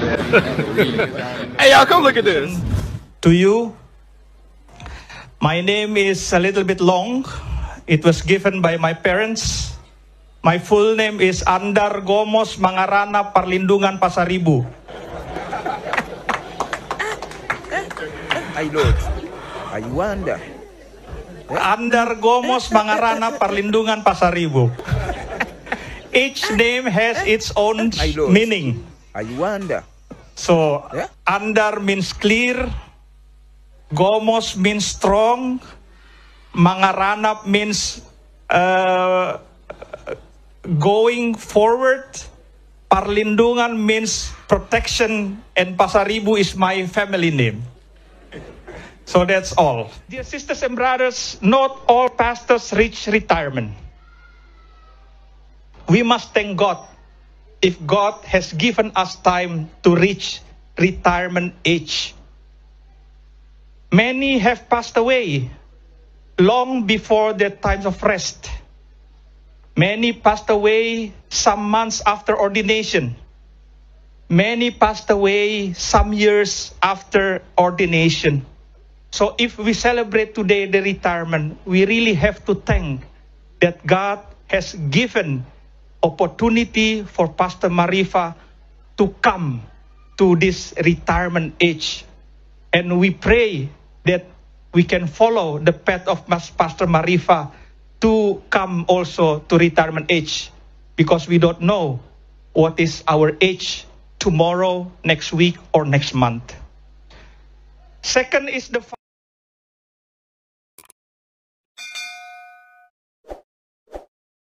Hey, y'all, come look at this. To you, my name is a little bit long. It was given by my parents. My full name is Andar Gomos Mangarana Parlindungan Pasaribu. Ay, Lord. I wonder. Andar Gomos Mangarana Parlindungan Pasaribu. Each name has its own Ay, Lord. meaning. I wonder. So, Yeah. Andar means clear, Gomos means strong, Mangaranap means going forward, Parlindungan means protection, and Pasaribu is my family name. So that's all. Dear sisters and brothers, not all pastors reach retirement. We must thank God if God has given us time to reach retirement age. Many have passed away long before their times of rest. Many passed away some months after ordination. Many passed away some years after ordination. So if we celebrate today the retirement, we really have to thank that God has given opportunity for Pastor Marifa to come to this retirement age. And we pray that we can follow the path of Pastor Marifa to come also to retirement age, because we don't know what is our age tomorrow, next week, or next month. Second is the